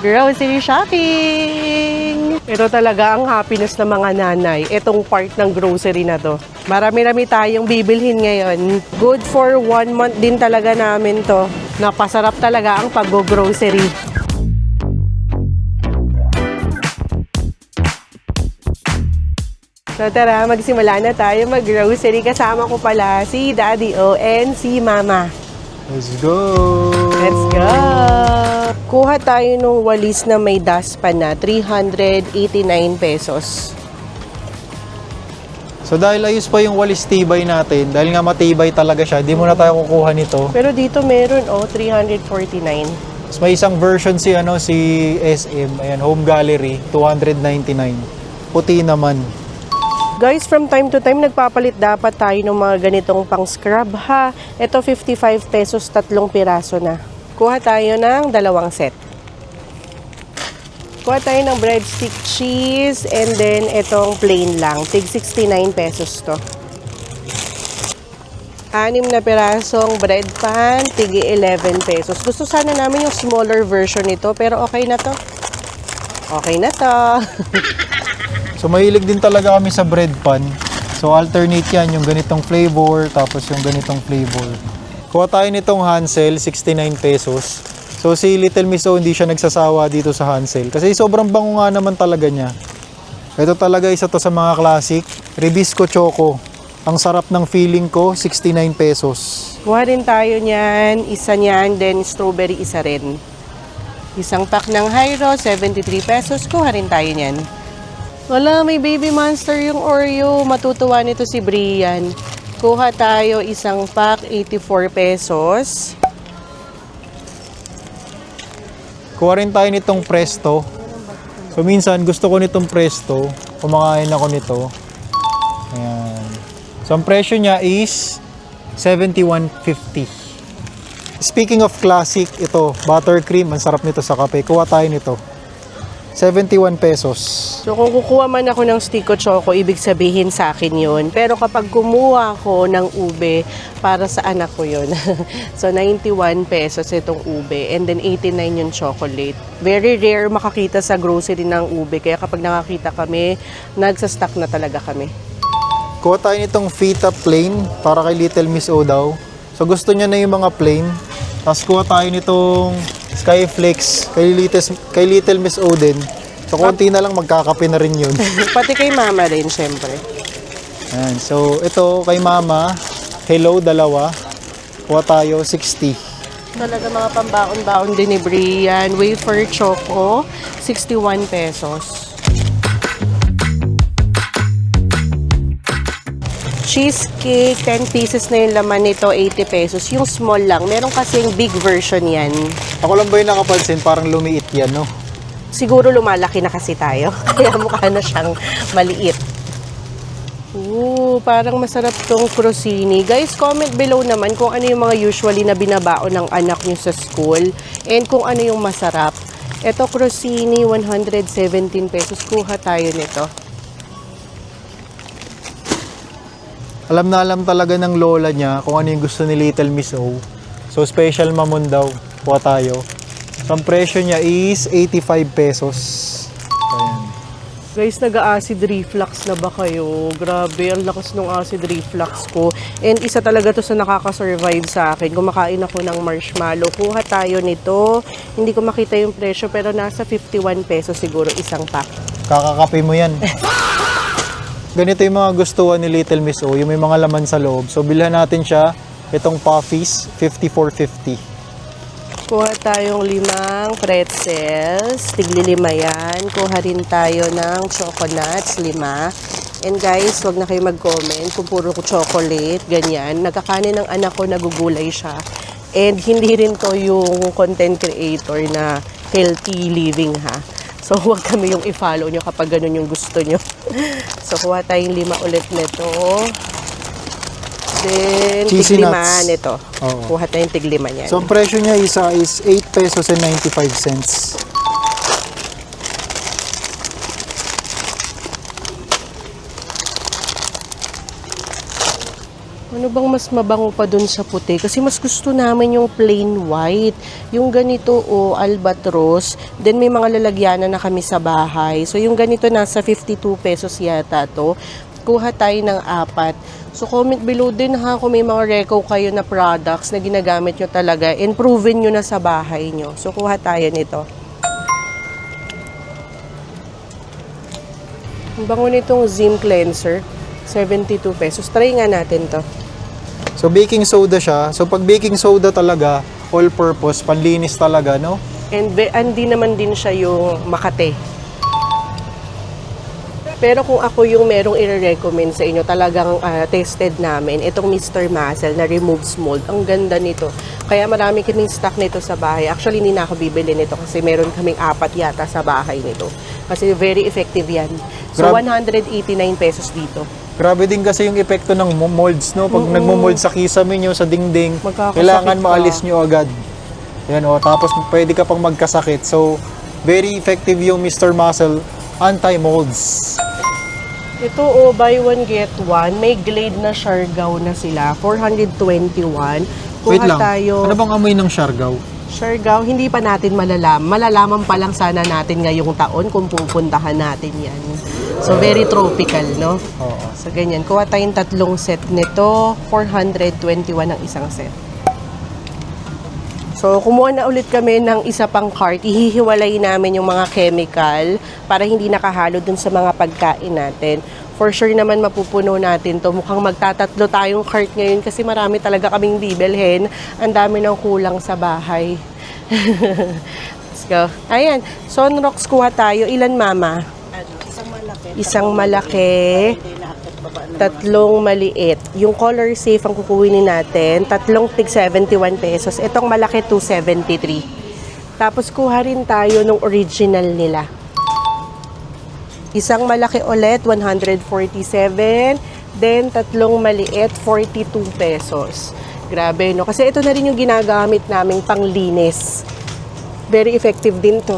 Grocery shopping! Ito talaga ang happiness ng mga nanay. Itong part ng grocery na to. Marami-rami tayong bibilhin ngayon. Good for 1 month din talaga namin to. Napasarap talaga ang pag-grocery. So tara, magsimula na tayo mag-grocery. Kasama ko pala si Daddy O and si Mama. Let's go! Let's go! Kuha tayo nung walis na may dustpan na 389 pesos. So dahil ayos pa yung walis tibay natin, dahil nga matibay talaga siya, di muna tayo kukuha nito. Pero dito meron 349. Mas may isang version si SM, ayan, Home Gallery, 299. Puti naman. Guys, from time to time nagpapalit dapat tayo ng mga ganitong pang scrub ha. Ito 55 pesos, 3 piraso na. Kuha tayo ng 2 set. Kuha tayo ng breadstick cheese and then itong plain lang. Tig 69 pesos to. 6 na pirasong bread pan, tig 11 pesos. Gusto sana namin yung smaller version nito pero okay na to. Okay na to. So mahilig din talaga kami sa bread pan. So alternate yan, yung ganitong flavor, tapos yung ganitong flavor. Kuha tayo nitong Hansel, 69 pesos. So si Little Miss O hindi siya nagsasawa dito sa Hansel. Kasi sobrang bango nga naman talaga niya. Ito talaga isa to sa mga classic. Ribisco Choco. Ang sarap ng feeling ko, 69 pesos. Kuha rin tayo niyan, isa niyan, then strawberry isa rin. Isang pack ng Hyro, 73 pesos. Kuha rin tayo niyan. Wala, may baby monster yung Oreo. Matutuwa nito si Brian. Kuha tayo isang pack, 84 pesos. Kuha rin tayo nitong Presto. So minsan gusto ko nitong Presto. Kumakain ako nito. Ayan. So ang presyo niya is 71.50. Speaking of classic, ito, buttercream. Ang sarap nito sa kape. Kuha tayo nito. 71 pesos. So kung kukuha man ako ng Stico Choco, ibig sabihin sa akin yun. Pero kapag kumuha ako ng ube, para sa anak ko yun. So 91 pesos itong ube. And then 89 yung chocolate. Very rare makakita sa grocery ng ube. Kaya kapag nakakita kami, nagsastock na talaga kami. Kuha tayo nitong Fita Plain para kay Little Miss O daw. So gusto niya na yung mga plain. Tapos kuha tayo nitong Skyflakes kay Little Miss O din. So konti na lang magkakape na rin yun. Pati kay Mama rin, syempre. Ayan. So ito kay Mama, hello, 2. Kuha tayo, 60. Talaga mga pambaon-baon din ni Brian. Wafer Choco, 61 pesos. Cheesecake, 10 pieces na yung laman nito, 80 pesos. Yung small lang. Meron kasing big version yan. Ako lang ba yung nakapansin, parang lumiit yan, no? Siguro lumalaki na kasi tayo. Kaya mukha na siyang maliit. Ooh, parang masarap tong crostini. Guys, comment below naman kung ano yung mga usually na binabaon ng anak niyo sa school. And kung ano yung masarap. Ito, crostini, 117 pesos. Kuha tayo nito. Alam na alam talaga ng lola niya kung ano yung gusto ni Little Miss O. So special mamon daw. Kuha tayo. So ang presyo niya is 85 pesos. Ayan. Guys, nag-acid reflux na ba kayo? Grabe, ang lakas ng acid reflux ko. And isa talaga to sa nakaka-survive sa akin. Kumakain ako ng marshmallow. Kuha tayo nito. Hindi ko makita yung presyo pero nasa 51 pesos siguro isang pack. Kakakape mo yan. Ganito yung mga gustuhan ni Little Miss O, yung may mga laman sa loob. So bilhan natin siya, itong Puffies, 54.50. Kuha tayong 5 pretzels, tigli 5 yan. Kuha rin tayo ng chocolates, 5. And guys, wag na kayo mag-comment kung puro chocolate, ganyan. Nagkakanin ng anak ko, nagugulay siya. And hindi rin to yung content creator na healthy living ha. So, huwag kami yung i-follow nyo kapag ganun yung gusto nyo. So, kuha tayong 5 ulit nito. Then, Cheesy tig 5 nuts. nito. Oo. Kuha tayong tig 5 niyan. So ang presyo niya isa is 8 pesos and 95 cents. Ano bang mas mabango pa dun sa puti? Kasi mas gusto namin yung plain white. Yung ganito o albatros. Then may mga lalagyanan na kami sa bahay. So yung ganito nasa 52 pesos yata to. Kuha tayo ng 4. So comment below din ha kung may mga reco kayo na products na ginagamit nyo talaga and proven nyo na sa bahay nyo. So kuha tayo nito. Ang bango nitong Zim Cleanser. 72 pesos. Try nga natin to. So baking soda siya. So pag baking soda talaga, all purpose, panlinis talaga, no? And hindi naman din siya yung Makate. Pero kung ako yung merong i-recommend sa inyo, talagang tested namin, itong Mr. Muscle na removes mold. Ang ganda nito. Kaya marami kaming stock nito sa bahay. Actually, hindi na ako bibili nito kasi meron kaming 4 yata sa bahay nito. Kasi very effective yan. So, 189 pesos dito. Grabe din kasi yung epekto ng molds, no? Pag nagmo-mold sa kisame nyo, sa dingding, Magkakasakit kailangan ka. maalis nyo agad. Yan, o. Tapos pwede ka pang magkasakit. So, very effective yung Mr. Muscle anti-molds. Ito, buy one get one. May Glade na Siargao na sila. 421. Kuha Wait lang, tayo. ano bang amoy ng Siargao? Siargao, hindi pa natin malalaman. Malalaman pa lang sana natin ngayong taon kung pupuntahan natin yan. So, very tropical, no? Oo. So, ganyan. Kuha tayong 3 set nito. 421 ang isang set. So, kumuha na ulit kami ng isa pang cart. Ihihiwalay namin yung mga chemical para hindi nakahalo dun sa mga pagkain natin. For sure naman mapupuno natin to. Mukhang magtatatlo tayong cart ngayon kasi marami talaga kaming bibilhin. Ang dami ng kulang sa bahay. Let's go. Ayan. Sunrocks kuha tayo. Ilan, mama? Isang malaki. 3 maliit. Yung color safe ang kukunin natin. 3 tig 71 pesos. Itong malaki 273. Tapos kuha rin tayo ng original nila. Isang malaki ulit 147. Then 3 maliit 42 pesos. Grabe, no? Kasi ito na rin yung ginagamit naming panglinis. Very effective din to.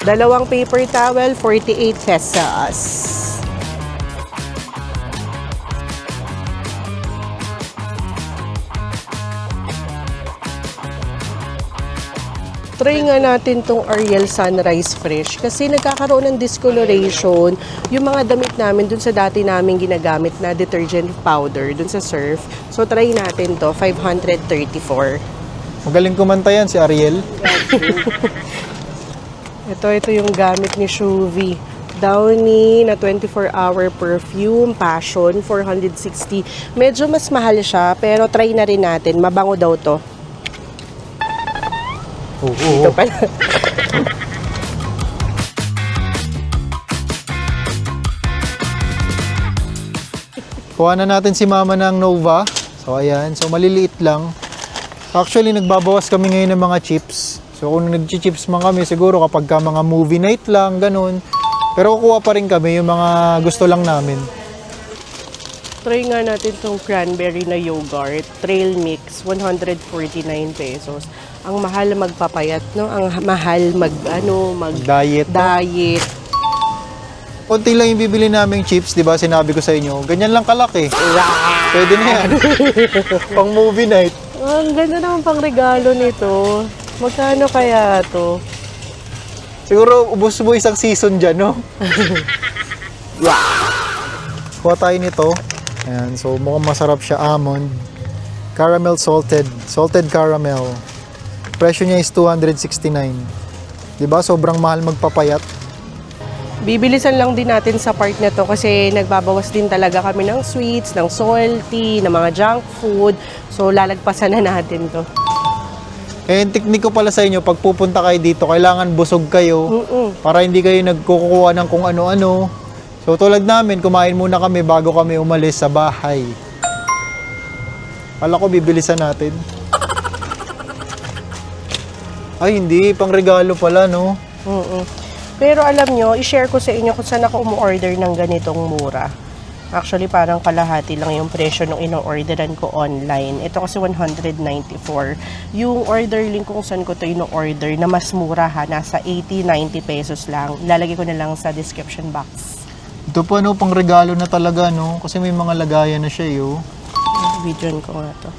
Dalawang paper towel, 48 pesos. Try nga natin tong Ariel Sunrise Fresh kasi nagkakaroon ng discoloration yung mga damit namin dun sa dati namin ginagamit na detergent powder dun sa Surf. So try natin to, 534. Magaling kumanta yan si Ariel. Ito yung gamit ni Shuvi. Downy na 24-hour perfume, Passion, 460. Medyo mas mahal siya, pero try na rin natin. Mabango daw to. Oo. Ito pala. Kuha na natin si mama ng Nova. So, ayan. So, maliliit lang. Actually, nagbabawas kami ngayon ng mga chips. So, kung nag-chips man kami, siguro kapag ka mga movie night lang, ganun. Pero kukuha pa rin kami yung mga gusto lang namin. Try nga natin itong cranberry na yogurt. Trail mix, 149 pesos. Ang mahal magpapayat, no? Ang mahal Diet. diet. Konti lang yung bibili naming chips, di ba? Sinabi ko sa inyo, ganyan lang kalaki. Pwede na yan. Pang movie night. Ang ganda naman pang regalo nito. Magkano kaya to? Siguro, ubos mo isang season dyan, no? Kuha tayo nito. Ayan, so mukhang masarap siya. Almond. Caramel salted. Salted caramel. Presyo niya is 269. Diba? Sobrang mahal magpapayat. Bibilisan lang din natin sa part na to kasi nagbabawas din talaga kami ng sweets, ng salty, ng mga junk food. So, lalagpasan na natin to. And teknik ko pala sa inyo, pag pupunta kayo dito, kailangan busog kayo para hindi kayo nagkukuha ng kung ano-ano. So tulad namin, kumain muna kami bago kami umalis sa bahay. Kala ko bibilisan natin. Ay hindi, pang regalo pala no. Pero alam nyo, i-share ko sa inyo kung saan ako umu-order ng ganitong mura. Actually, parang kalahati lang yung presyo nung ino-orderan ko online. Ito kasi 194. Yung order link kung saan ko ito ino-order na mas mura ha, nasa 80-90 pesos lang. Lalagay ko na lang sa description box. Ito po, no, pang regalo na talaga, no? Kasi may mga lagayan na siya, yo. Videoan ko nga to.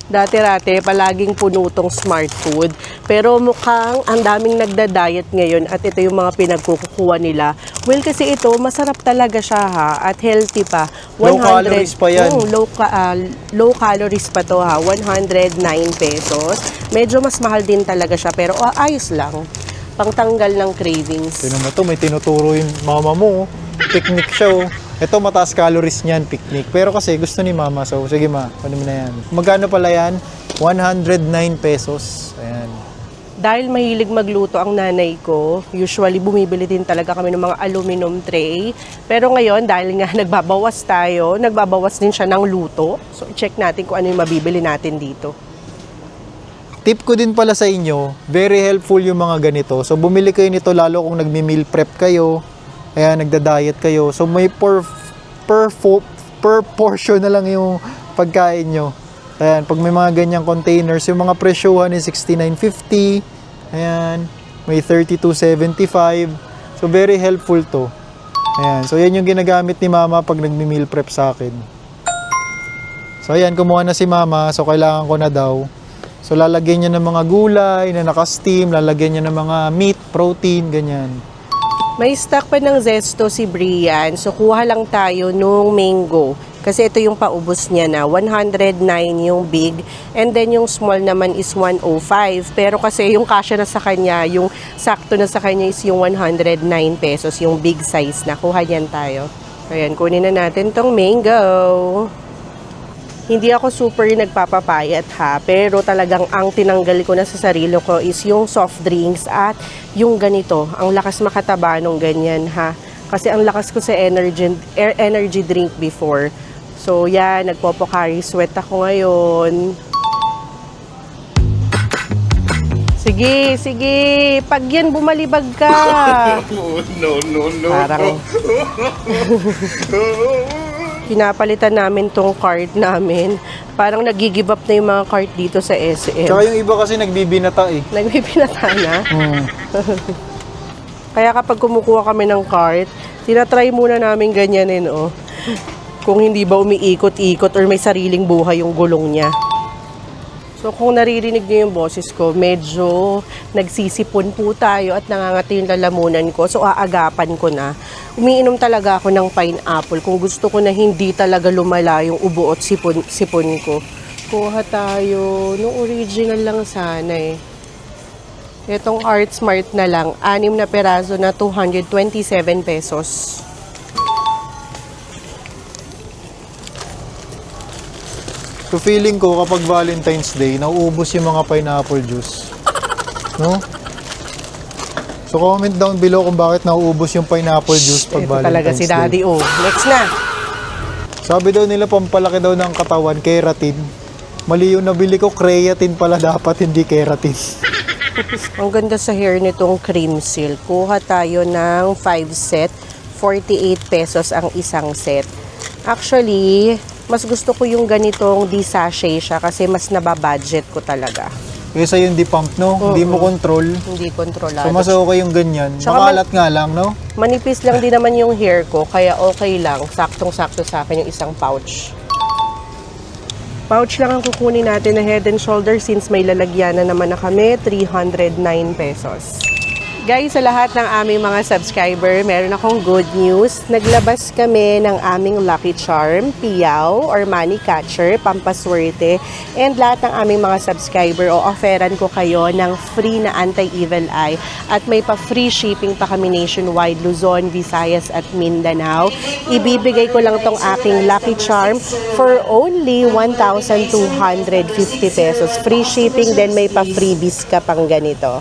Dati-rati, palaging puno tong Smart Food. Pero mukhang ang daming nagda-diet ngayon at ito yung mga pinagkukuha nila. Well, kasi ito, masarap talaga siya ha at healthy pa. Low calories pa yan. Low calories pa to ha. 109 pesos. Medyo mas mahal din talaga siya pero ayos lang. Pangtanggal ng cravings. Sino mo to? May tinuturo yung mama mo. Picnic siya, oh. Ito, mataas calories niyan, picnic. Pero kasi gusto ni mama, so sige ma, ano mo na yan. Magkano pala yan? 109 pesos. Ayan. Dahil mahilig magluto ang nanay ko, usually bumibili din talaga kami ng mga aluminum tray. Pero ngayon, dahil nga nagbabawas tayo, nagbabawas din siya ng luto. So, check natin kung ano yung mabibili natin dito. Tip ko din pala sa inyo, very helpful yung mga ganito. So, bumili kayo nito lalo kung nagmi-meal prep kayo. Kaya nagda-diet kayo. So may per portion na lang yung pagkain nyo. Ayan, pag may mga ganyang containers, yung mga presyuhan is $69.50. Ayan, may $32.75. So very helpful to. Ayan, so yan yung ginagamit ni mama pag nagmi-meal prep sa akin. So ayan, kumuha na si mama. So kailangan ko na daw. So lalagyan niya ng mga gulay na naka-steam, lalagyan niya ng mga meat, protein, ganyan. May stock pa ng Zesto si Brian. So, kuha lang tayo nung mango. Kasi ito yung paubos niya na. 109 yung big. And then yung small naman is 105. Pero kasi yung kasya na sa kanya, yung sakto na sa kanya is yung 109 pesos. Yung big size na. Kuha yan tayo. Ayan, kunin na natin tong mango. Hindi ako super nagpapapayat ha, pero talagang ang tinanggal ko na sa sarili ko is yung soft drinks at yung ganito. Ang lakas makataba nung ganyan ha. Kasi ang lakas ko sa energy drink before. So yan, nagpo-Pocari Sweat ako ngayon. Sige, sige. Pag yan bumalibag ka. No. Parang pinapalitan namin tong cart namin. Parang nag-give up na yung mga cart dito sa SM. Tsaka yung iba kasi nagbibinata eh. Nagbibinata na. Kaya kapag kumukuha kami ng cart, tinatry muna namin ganyanin, oh. Kung hindi ba umiikot-ikot or may sariling buhay yung gulong niya. So kung naririnig niyo yung boses ko, medyo nagsisipon po tayo at nangangati yung lalamunan ko. So aagapan ko na. Umiinom talaga ako ng pineapple kung gusto ko na hindi talaga lumala yung ubo at sipon ko. Kuha tayo. Nung original lang sana eh. Itong Art Smart na lang. 6 na peraso na 227 pesos. So feeling ko kapag Valentine's Day, nauubos yung mga pineapple juice. No? So comment down below kung bakit nauubos yung pineapple juice pag Ito Valentine's talaga si Daddy, Day. oh. Next na! Sabi daw nila pampalaki daw ng katawan, keratin. Mali yung nabili ko, creatine pala dapat, hindi keratin. Ang ganda sa hair nitong cream silk. Kuha tayo ng 5 set. 48 pesos ang isang set. Actually, mas gusto ko yung ganitong di-sachet siya kasi mas nababudget ko talaga. Kaysa yung di-pump, no? Hindi mo control. Hindi kontrolado. So mas okay yung ganyan. Tsaka Makalat nga lang, no? Manipis lang din naman yung hair ko, kaya okay lang. Saktong-sakto sa akin yung isang pouch. Pouch lang ang kukunin natin na Head and Shoulders since may lalagyanan naman na kami, 309 pesos. Guys, sa lahat ng aming mga subscriber, meron akong good news. Naglabas kami ng aming Lucky Charm, Piyaw, or Money Catcher, Pampaswerte. And lahat ng aming mga subscriber, offeran ko kayo ng free na anti-evil eye. At may pa-free shipping pa kami nationwide, Luzon, Visayas, at Mindanao. Ibibigay ko lang tong aking Lucky Charm for only 1,250 pesos. Free shipping, then may pa-freebies ka pang ganito.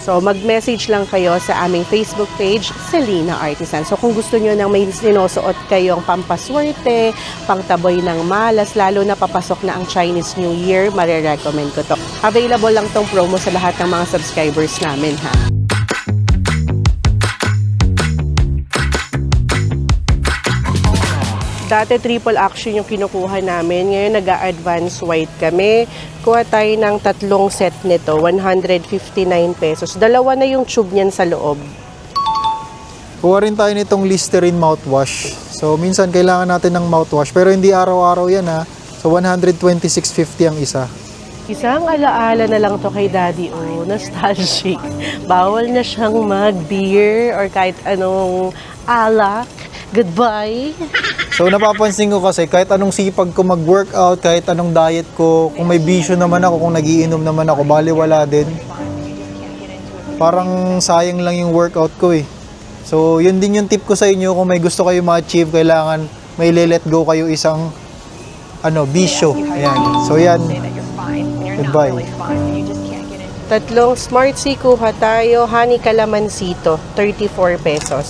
So, mag-message lang kayo sa aming Facebook page, Selena Artisan. So, kung gusto nyo nang may sinusuot kayong pampaswerte, pangtaboy ng malas, lalo na papasok na ang Chinese New Year, marirecommend ko to. Available lang tong promo sa lahat ng mga subscribers namin, ha? Dati triple action yung kinukuha namin. Ngayon nag-a-advance white kami. Kuha tayo ng 3 set nito, 159 pesos. Dalawa na yung tube niyan sa loob. Kuha rin tayo nitong Listerine mouthwash. So, minsan kailangan natin ng mouthwash. Pero hindi araw-araw yan ha. So, 126.50 ang isa. Isang alaala na lang to kay Daddy O, nostalgic. Bawal na siyang mag-beer or kahit anong alak. Goodbye. So, napapansin ko kasi kahit anong sipag ko mag-workout, kahit anong diet ko, kung may bisyo naman ako, kung nagiinom naman ako, baliwala din. Parang sayang lang yung workout ko eh. So, yun din yung tip ko sa inyo. Kung may gusto kayo ma-achieve, kailangan may let go kayo isang bisyo. Ayan. So, yan. Goodbye. Tatlong Smart Sea kuha tayo. Honey Calamansi to, 34 pesos.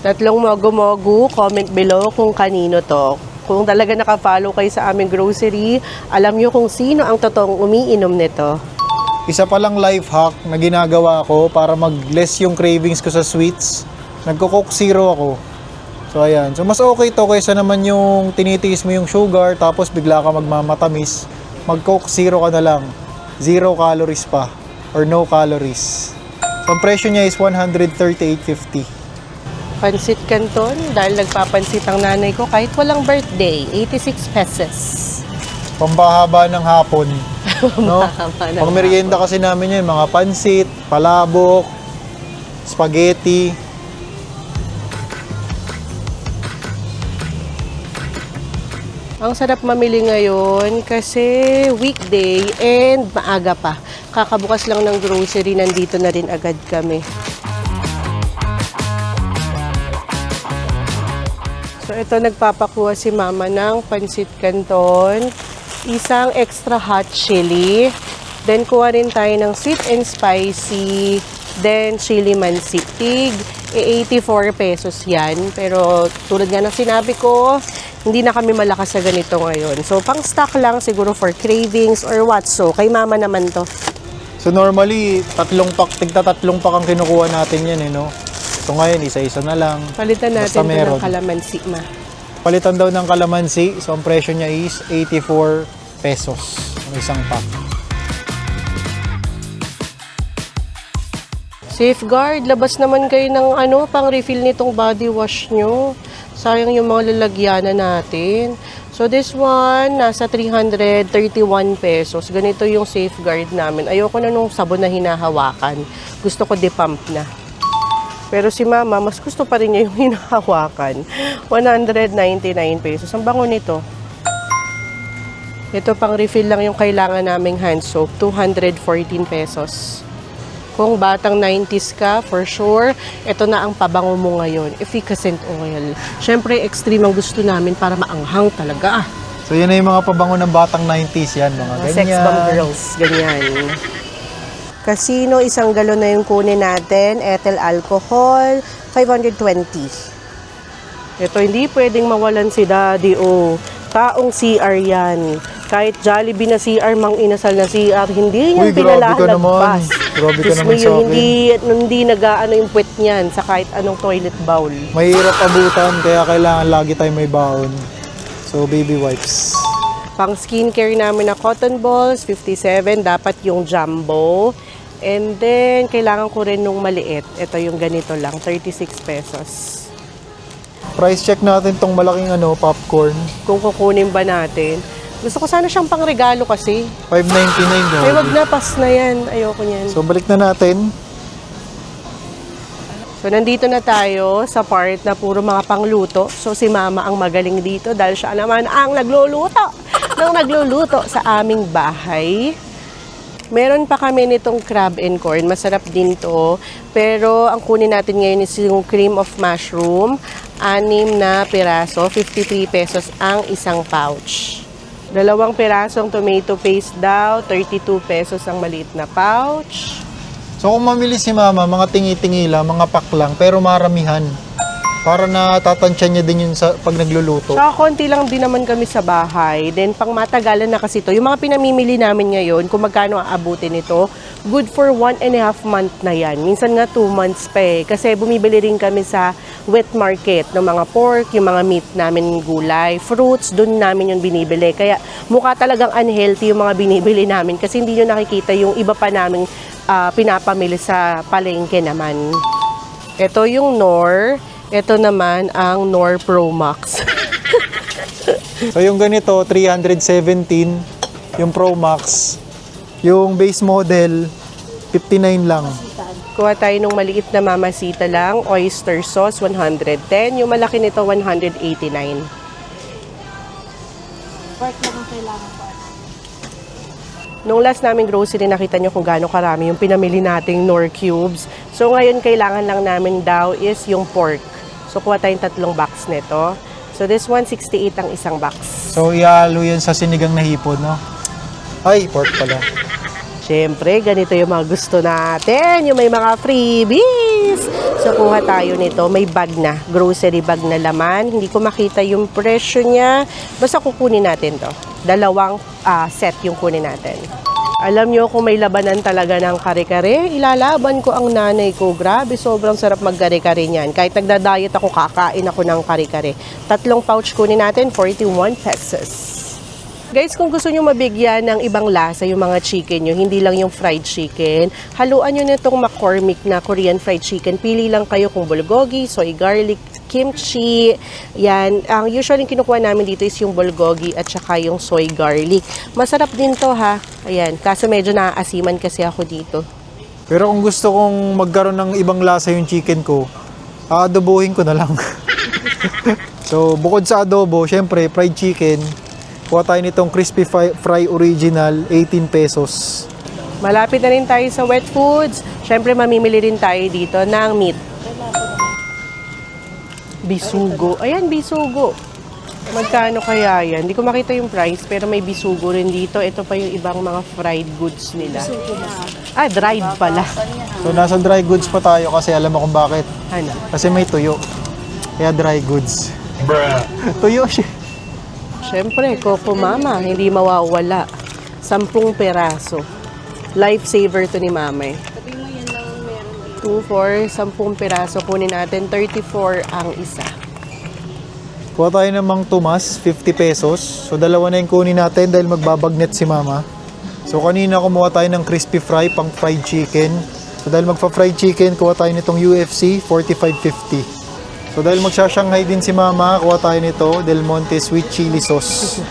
Tatlong mogu-mogu, comment below kung kanino to. Kung talaga naka-follow kayo sa aming grocery, alam nyo kung sino ang totoong umiinom nito. Isa palang life hack na ginagawa ko para mag-less yung cravings ko sa sweets. Nagko-Coke Zero ako. So, ayan. So, mas okay to kaysa naman yung tinitiis mo yung sugar tapos bigla ka magmamatamis. Mag-Coke Zero ka na lang. 0 calories pa. Or no calories. So, ang presyo niya is 138.50. Pansit Canton, dahil nagpapansit ang nanay ko kahit walang birthday, 86 pesos. Pambahaba ng hapon. No? Pambahaba ng Pang merienda kasi namin yun, mga pansit, palabok, spaghetti. Ang sarap mamili ngayon kasi weekday and maaga pa. Kakabukas lang ng grocery, nandito na rin agad kami. So ito, nagpapakuha si Mama ng Pansit Canton, isang extra hot chili, then kuha rin tayo ng sweet and spicy, then chili mansitig, 84 pesos yan. Pero tulad nga ng sinabi ko, hindi na kami malakas sa ganito ngayon. So pang stock lang siguro for cravings or what. So kay Mama naman to. So normally, tigta tatlong pack ang kinukuha natin yan no? So ngayon, isa-isa na lang. Palitan Basta natin ito meron. ng kalamansi, Ma. Palitan daw ng kalamansi. So ang presyo niya is 84 pesos ang isang pack. Safeguard, labas naman kayo ng pang refill nitong body wash nyo. Sayang yung mga lalagyanan natin. So this one, nasa 331 pesos. Ganito yung Safeguard namin. Ayoko na nung sabon na hinahawakan. Gusto ko depump na. Pero si Mama, mas gusto pa rin niya yung hinahawakan. 199 pesos. Ang bango nito. Ito pang refill lang yung kailangan naming hand soap. 214 pesos. Kung batang 90s ka, for sure, ito na ang pabango mo ngayon. Efficacent oil. Siyempre, extreme ang gusto namin para maanghang talaga. So yan na yung mga pabango ng batang 90s yan. Mga ganyan. Sex bomb girls. Ganyan. Casino, isang galon na yung kunin natin. Ethyl alcohol, 520. Ito, hindi pwedeng mawalan si Daddy O. Taong CR yan. Kahit Jollibee na CR, mang inasal na CR, hindi niya pinalalagpas. Grabe ka naman sa akin. Hindi nag-aano yung puwet niyan sa kahit anong toilet bowl. Mahirap abutan, kaya kailangan lagi tayo may baon. So, baby wipes. Pang skincare namin na cotton balls, 57. Dapat yung jumbo. And then, kailangan ko rin nung maliit. Ito yung ganito lang, 36 pesos. Price check natin tong malaking popcorn. Kung kukunin ba natin. Gusto ko sana siyang pang regalo kasi. $5.99 daw. Ay, wag na, pas na yan. Ayoko niyan. So, balik na natin. So, nandito na tayo sa part na puro mga pangluto. So, si Mama ang magaling dito dahil siya naman ang nagluluto sa aming bahay. Meron pa kami nitong crab and corn. Masarap din to. Pero, ang kunin natin ngayon is yung cream of mushroom. 6 na piraso. 53 pesos ang isang pouch. 2 pirasong tomato paste daw. 32 pesos ang maliit na pouch. So, kung mamili si Mama, mga tingi-tingi lang, mga pack lang, pero maramihan. Para natatansya niya din yun pag nagluluto. Saka konti lang din naman kami sa bahay. Then, pang matagalan na kasi to. Yung mga pinamimili namin ngayon, kung magkano aabutin nito, good for 1.5 month na yan. Minsan nga 2 months pa eh. Kasi bumibili rin kami sa wet market ng mga pork, yung mga meat namin, gulay, fruits, doon namin yung binibili. Kaya mukha talagang unhealthy yung mga binibili namin kasi hindi nyo nakikita yung iba pa naming pinapamili sa palengke naman. Ito yung Knorr. Ito naman ang Knorr Pro Max. So yung ganito, 317. Yung Pro Max. Yung base model, 59 lang. Kuha tayo nung maliit na Mamacita lang. Oyster sauce, 110. Yung malaki nito, 189. Pork lang ang kailangan ko. Nung last namin grocery, nakita nyo kung gaano karami yung pinamili nating Knorr cubes. So ngayon, kailangan lang namin daw is yung pork. So kuha tayong 3 box nito. So this one, 68 ang isang box. So ihalo yan sa sinigang na hipon, no? Ay, pork pala. Siyempre, ganito yung mga gusto natin. Yung may mga freebies. So kuha tayo nito. May bag na. Grocery bag na laman. Hindi ko makita yung presyo niya. Basta kukunin natin to. 2 set yung kunin natin. Alam nyo, kung may labanan talaga ng kare-kare, ilalaban ko ang nanay ko. Grabe, sobrang sarap mag-kare-kare niyan. Kahit nagda-diet ako, kakain ako ng kare-kare. 3 pouch kunin natin, 41 pesos. Guys, kung gusto nyo mabigyan ng ibang lasa yung mga chicken nyo, hindi lang yung fried chicken, haluan nyo nitong McCormick na Korean fried chicken. Pili lang kayo kung bulgogi, soy garlic, kimchi. Yan. Ang usually kinukuha namin dito is yung bulgogi at saka yung soy garlic. Masarap din to ha. Ayan. Kaso medyo naaasiman kasi ako dito. Pero kung gusto kong magkaroon ng ibang lasa yung chicken ko, aadobohin ko na lang. So, bukod sa adobo, syempre, fried chicken, kuha tayo nitong crispy fry original, 18 pesos. Malapit na rin tayo sa wet foods. Syempre, mamimili rin tayo dito ng meat. Bisugo. Ayan, bisugo. Magkano kaya yan? Hindi ko makita yung price, pero may bisugo rin dito. Ito pa yung ibang mga fried goods nila. Ah, dried pala. So, nasa dry goods pa tayo kasi alam mo kung bakit. Ano? Kasi may tuyo. Kaya dry goods. Tuyo siya. Siyempre, Coco Mama, hindi mawawala. 10 peraso. Lifesaver to ni Mama eh. Sabi mo yan lang ang meron dito. 2 for 10 peraso. Kunin natin, 34 ang isa. Kuha tayo namang tumas, 50 pesos. So, dalawa na yung kunin natin dahil magbabagnet si Mama. So, kanina kumuha tayo ng crispy fry, pang fried chicken. So, dahil magpa-fried chicken, kuha tayo nitong UFC, 45.50. So, dahil magsha-Shanghai din si Mama, kuha tayo nito, Del Monte Sweet Chili Sauce.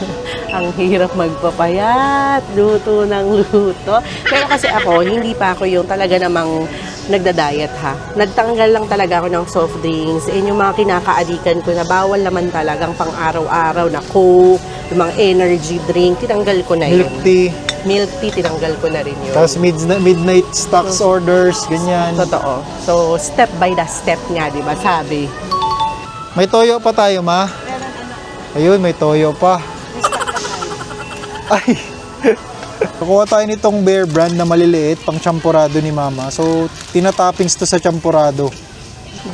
Ang hirap magpapayat, luto ng luto. Pero kasi ako, hindi pa ako yung talaga namang nagda-diet ha. Nagtanggal lang talaga ako ng soft drinks. Yung mga kinakaadikan ko na bawal naman talagang pang araw-araw na Coke, yung mga energy drink, tinanggal ko na yun. Milk tea, Milk tea, tinanggal ko na rin yun. tapos midnight stocks orders, ganyan. Totoo. So, step by the step nga, di ba? Sabi. May toyo pa tayo, Ma? Ayun, may toyo pa. Ay! Kukuha tayo nitong Bear Brand na maliliit, pang champurado ni Mama. So, tinatoppings to sa champurado. 2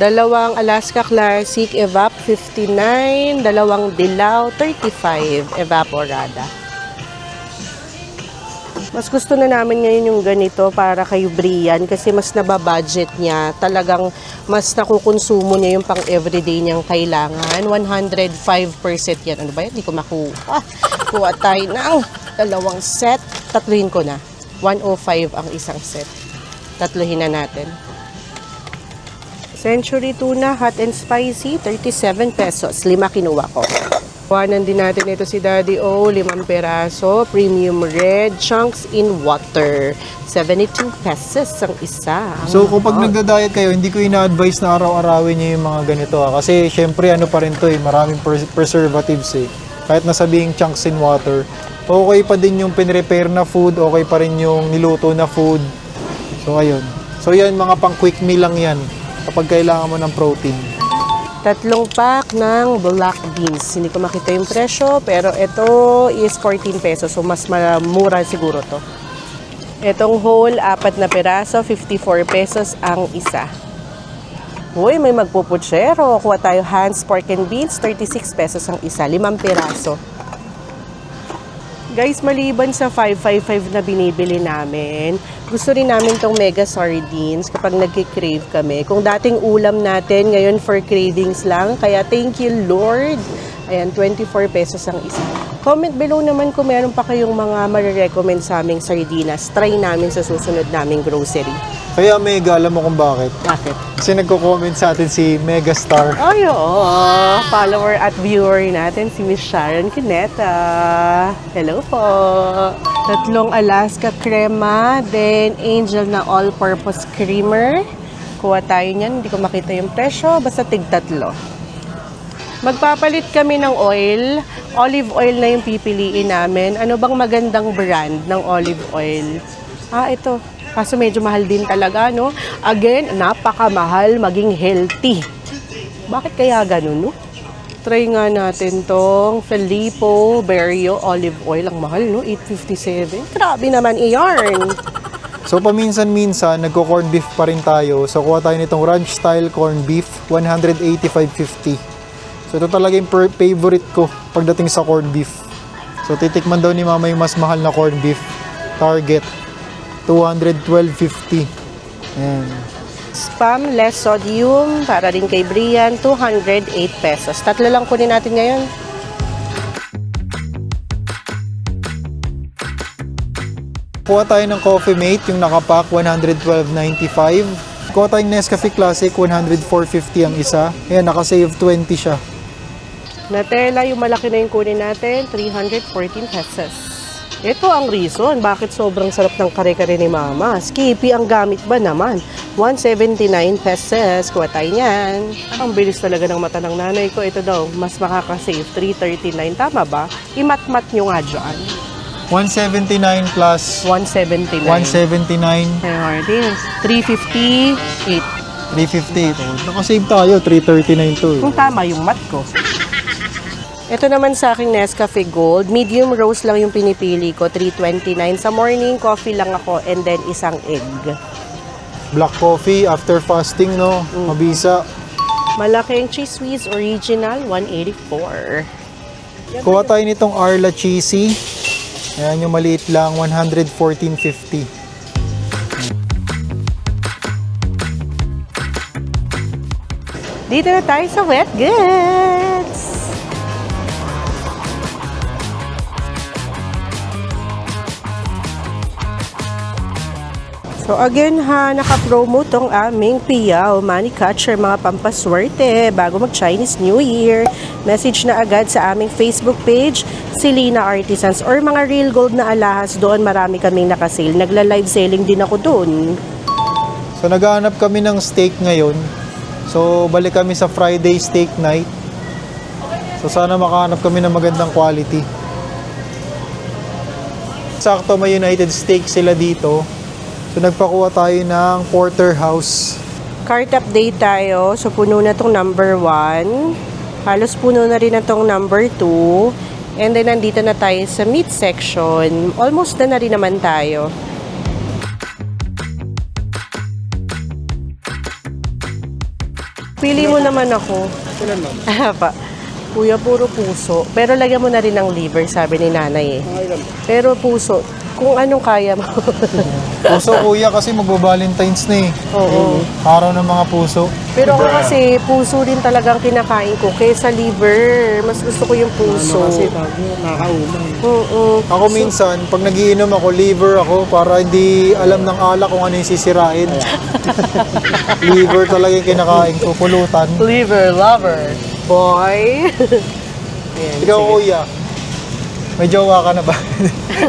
Alaska Classic Evap 59, 2 Dilaw 35 Evaporada. Mas gusto na namin ngayon yung ganito para kay Brian kasi mas nababudget niya. Talagang mas nakukonsumo niya yung pang everyday niyang kailangan. 105% yan. Ano ba yan? Hindi ko makuha. Kuha tayo ng 2 set. Tatluhin ko na. 105 ang isang set. Tatluhin na natin. Century Tuna Hot and Spicy, 37 pesos. 5 kinuha ko. Kuhanan din natin ito si Daddy O, 5 peraso, premium red, chunks in water. 72 pesos ang isa. So, kapag nagda-diet kayo, hindi ko ina-advise na araw-arawin niyo yung mga ganito. Kasi, syempre, ano pa rin to eh, maraming preservatives eh. Kahit nasabing chunks in water, okay pa din yung pinrepair na food, okay pa rin yung niluto na food. So, ayun. So, yan, mga pang quick meal lang yan kapag kailangan mo ng protein. 3 pack ng black beans. Hindi ko makita yung presyo, pero ito is 14 pesos. So, mas mura siguro to. Itong whole, 4 na peraso, 54 pesos ang isa. Uy, may magpuputsero. Kuha tayo Hans Pork and Beans, 36 pesos ang isa. 5 peraso. Guys, maliban sa 555 na binibili namin, gusto rin namin tong mega sardines kapag nagki-crave kami. Kung dating ulam natin, ngayon for cravings lang. Kaya thank you, Lord. Ayan, 24 pesos ang isa. Comment below naman kung meron pa kayong mga marirecommend sa aming sardinas. Try namin sa susunod naming grocery. Kaya Mega, alam mo kung bakit? Bakit? Kasi nagko-comment sa atin si Megastar. Ay, oo. Follower at viewer natin si Miss Sharon Cuneta. Hello po. Tatlong Alaska crema, then Angel na all-purpose creamer. Kuha tayo niyan. Hindi ko makita yung presyo. Basta tig-tatlo. Magpapalit kami ng oil. Olive oil na yung pipiliin namin. Ano bang magandang brand ng olive oil? Ito. Kaso medyo mahal din talaga, no? Again, napakamahal maging healthy. Bakit kaya ganun, no? Try nga natin tong Filippo Berio olive oil. Ang mahal, no? $8.57. Grabe naman iyan. So paminsan-minsan, nagko-corn beef pa rin tayo. So kuha tayo nitong ranch style corn beef, 185.50. So ito talaga yung favorite ko pagdating sa corn beef. So titikman daw ni Mama yung mas mahal na corn beef. Target, 212.50. Ayan. Spam, less sodium, para rin kay Brian, 208 pesos. Tatlo lang kunin natin ngayon. Kuha tayo ng Coffee Mate, yung nakapack, 112.95. Kuha tayong Nescafe Classic, 104.50 ang isa. Ayan, naka-save 20 siya. Nutella, yung malaki na yung kunin natin, 314 pesos. Ito ang reason bakit sobrang sarap ng kare-kare ni Mama. Skippy ang gamit ba naman? 179 pesos. Kuha tayo niyan. Ang bilis talaga ng mata ng nanay ko. Ito daw, mas makaka-save, 339. Tama ba? I-mat-mat nyo nga dyan. 179 plus 179. 179, Kaya Martin, 358. 358. Naka-save tayo, 339 to. Kung tama yung mat ko. Ito naman sa aking Nescafe Gold. Medium roast lang yung pinipili ko. 329. Sa morning, coffee lang ako and then isang egg. Black coffee after fasting, no? Mabisa. Malaking Cheese Whiz Original, 184. Kuha tayo nitong Arla Cheesy. Ayan yung maliit lang, 114.50. Dito na tayo sa wet goods. So again ha, naka-promo tong aming Piao Money Catcher, mga pampaswerte bago mag-Chinese New Year. Message na agad sa aming Facebook page, Silina Artisans, or mga real gold na alahas. Doon marami kaming nakasale. Nagla-live selling din ako doon. So naghahanap kami ng steak ngayon. So balik kami sa Friday steak night. So sana makahanap kami ng magandang quality. Sakto may United Steak sila dito. So nagpakuha tayo ng porterhouse. Cart update tayo. So puno na tong number 1. Halos puno na rin na tong number 2. And then nandito na tayo sa meat section. Almost na rin naman tayo. Pili mo naman ako. Ilan lang? Pa. Kuya, puro puso. Pero lagyan mo na rin ng liver, sabi ni nanay eh. Ilan? Pero puso, kung anong kaya mo. Puso kuya kasi magbo-Valentine's na eh. Oo. Araw ng mga puso. Pero ako kasi, puso din talagang kinakain ko kaysa liver. Mas gusto ko yung puso. Oo. Ako minsan, pag nagiinom ako, liver ako para hindi alam ng alak kung ano yung sisirain. Liver talaga yung kinakain ko, pulutan. Liver lover. Boy. Ayan, Ikaw sige. kuya, may jowa ka na ba?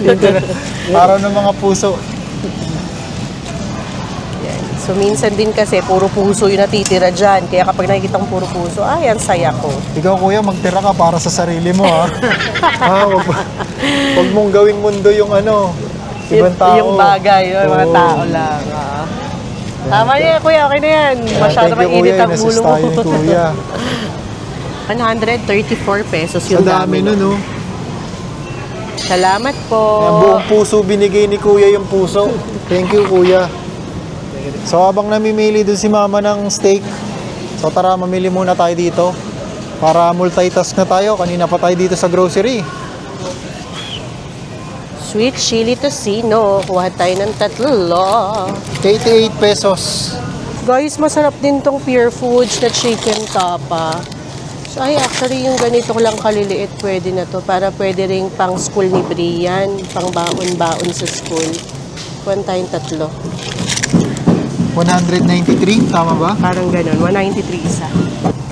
Dito na. Araw ng mga puso. Ayan. So minsan din kasi, puro puso yung natitira dyan. Kaya kapag nakikita kong puro puso, ay, ang saya ko. Ikaw kuya, magtira ka para sa sarili mo ha. Wag mong gawing mundo yung ano, ibang tao. Yung bagay, yung mga Oo. tao lang. Tama niya, kuya, okay na yan. Masyado Thank you, mainit kuya. ang ulo Inassist mo. tayo ni kuya. 134 pesos Sa yung dami nun, no? Salamat po. Ang buong puso binigay ni kuya yung puso. Thank you, kuya. So, habang namimili dun si mama ng steak, so tara, mamili muna tayo dito. Para multitask na tayo. Kanina pa tayo dito sa grocery. Sweet chili tocino. Kuha tayo ng tatlo. 88 pesos. Guys, masarap din tong Pure Foods na chicken tapa. So, ay, actually, yung ganito lang kaliliit, pwede na to. Para pwede rin pang school ni Brian, pang baon-baon sa school. Kuhan tayong tatlo. 193, tama ba? Parang ganun, 193 isa.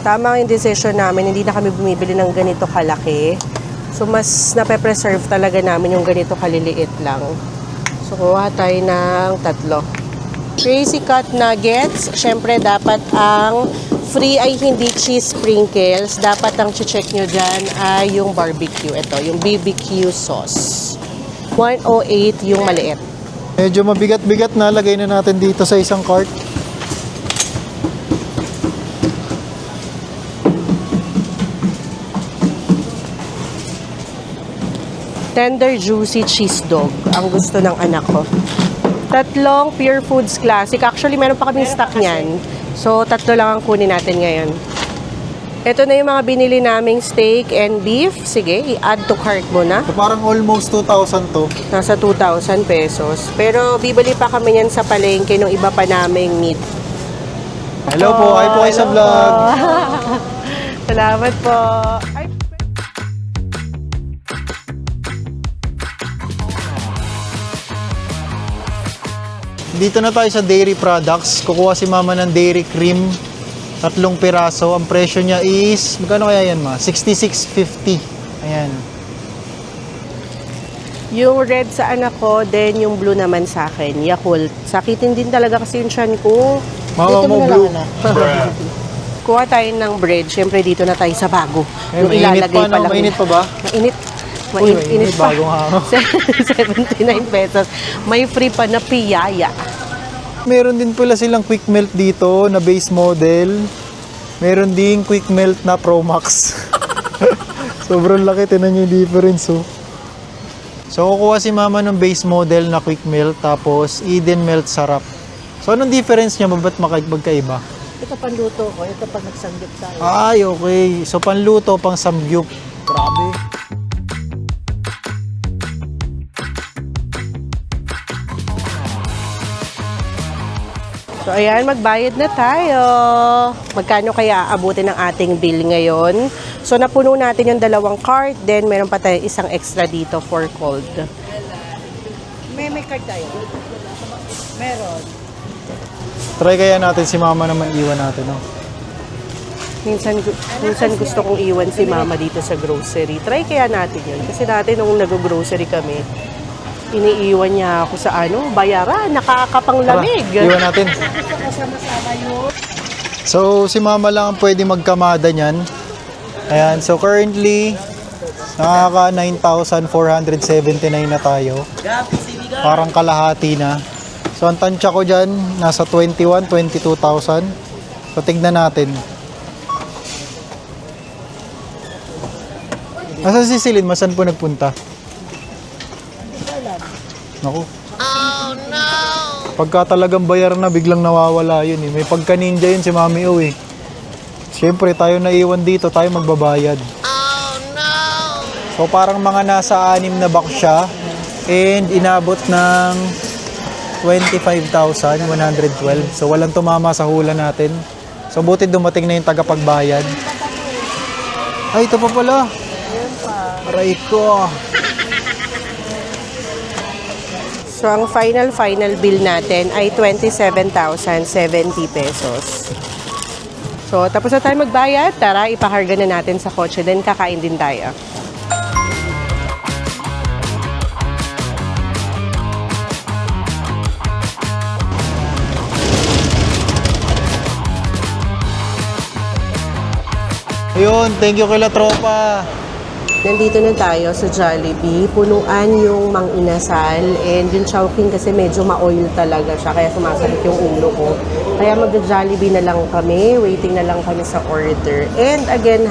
Tama yung decision namin, hindi na kami bumibili ng ganito kalaki. So, mas nape-preserve talaga namin yung ganito kaliliit lang. So, kuha tayo ng tatlo. Crazy Cut Nuggets, syempre dapat ang free ay hindi cheese sprinkles. Dapat ang check nyo dyan ay yung barbecue. Ito, yung BBQ sauce. 108 yung maliit. Medyo mabigat-bigat na, lagay na natin dito sa isang cart. Tender juicy cheese dog ang gusto ng anak ko. Tatlong Pure Foods Classic. Actually, meron pa kaming stock niyan. So, tatlo lang ang kunin natin ngayon. Ito na yung mga binili naming steak and beef. Sige, i-add to cart mo na. So, parang almost 2,000 to. Nasa 2,000 pesos. Pero bibili pa kami yan sa palengke ng iba pa naming meat. Hello po, hi po kayo sa vlog. Salamat po. Ay, Dito na tayo sa dairy products. Kukuha si mama ng dairy cream. 3 piraso. Ang presyo niya is, magkano kaya yan ma? 66.50. Ayan. yung red sa anak ko, then yung blue naman sa akin, Yakult. Sakitin din talaga kasi yung tiyan ko. Mama Dito mo na lang, blue. anak. Kuha tayo ng bread. Siyempre dito na tayo sa bago. Eh, Yung mainit ilalagay pa, no? lang. Mainit pa ba? Mainit. Uy, Mainit mainit, pa. bagong hango. 79 pesos. May free pa na piyaya. Meron din pala silang quick melt dito na base model. Meron din quick melt na Pro Max. Sobrang laki, tinan nyo yung difference oh. So kukuha si mama ng base model na quick melt tapos Eden melt sarap. So anong difference niya, ba't magkaiba? Ito panluto ko. Ito pag nagsanggip tayo. Ay, okay. So panluto, pang samgyup. Grabe. So ayan, magbayad na tayo. Magkano kaya aabutin ng ating bill ngayon? So napuno natin yung 2 cart, then meron pa tayo isang extra dito for cold. May card tayo. Meron. Try kaya natin si mama naman iwan natin. No? Minsan gusto kong iwan si mama dito sa grocery. Try kaya natin yun. Kasi dati nung nag-grocery kami, iniiwan niya ako sa bayaran, nakakapanglamig. Tara, iwan natin. So, si mama lang ang pwede magkamada niyan. Ayan, so currently, nakaka 9,479 na tayo. Parang kalahati na. So, ang tansya ko dyan, nasa 22,000. So, tignan natin. Nasaan si Celine? Masan po nagpunta? Naku. Oh, no! Pagka talagang bayar na, biglang nawawala yun eh. May pagka-ninja yun si Mami O eh. Siyempre, tayo naiwan dito, tayo magbabayad. Oh, no! So, parang mga nasa 6 na box siya. And inabot ng 25,112. So, walang tumama sa hula natin. So, buti dumating na yung tagapagbayad. Ay, ito pa pala. Aray ko. So, ang final bill natin ay 27,070 pesos. So, tapos na tayo magbayad. Tara, ipakarga na natin sa kotse. Then, kakain din tayo. Ayun, thank you kila tropa. Nandito na tayo sa Jollibee. Punuan yung Mang Inasal and yung Chowking kasi medyo ma-oil talaga siya kaya sumasakit yung ulo ko. Kaya mag-Jollibee na lang kami, waiting na lang kami sa order. And again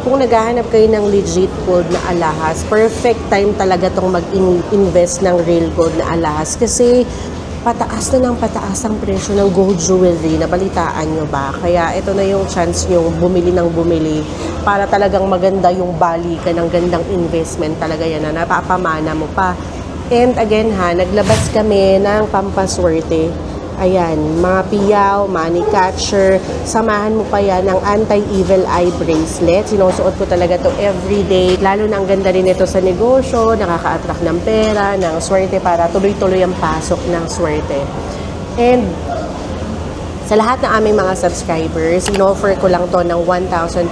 kung naghahanap kayo ng legit gold na alahas, perfect time talaga tong mag-invest ng real gold na alahas kasi pataas na ng pataas ang presyo ng gold jewelry. Nabalitaan nyo ba? Kaya ito na yung chance nyo bumili ng bumili para talagang maganda yung balikan ng gandang investment talaga yan na napapamana mo pa. And again naglabas kami ng pampaswerte. Ayan, mga piyaw, money catcher, samahan mo pa yan ng anti-evil eye bracelet. Sinusuot ko talaga to everyday. Lalo na ang ganda rin ito sa negosyo, nakaka-attract ng pera, ng swerte para tuloy-tuloy ang pasok ng swerte. And sa lahat ng aming mga subscribers, in-offer ko lang to ng 1,250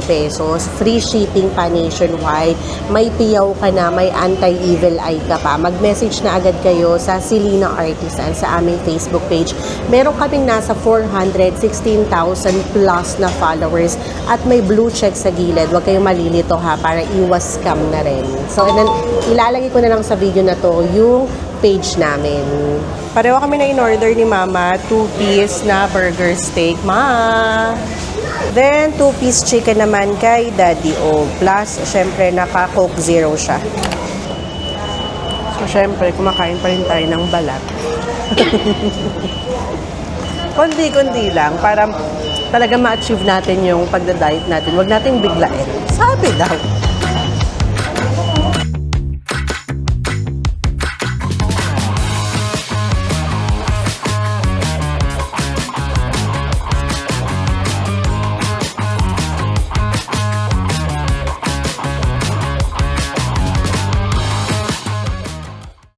pesos. Free shipping pa nationwide. May piyaw ka na, may anti-evil eye ka pa. Mag-message na agad kayo sa Selena Artisan sa aming Facebook page. Meron kaming nasa 416,000 plus na followers at may blue check sa gilid. Huwag kayong malilito ha, para iwas scam na rin. So, and then, ilalagay ko na lang sa video na to yung page namin. Pareho kami na in-order ni Mama, 2-piece na burger steak, Ma. Then, 2-piece chicken naman kay Daddy O. Plus, syempre, naka-Coke Zero siya. So, syempre, kumakain pa rin tayo ng balat. Kundi-kundi lang, para talaga ma-achieve natin yung pagda-diet natin. Huwag natin biglain. Sabi daw.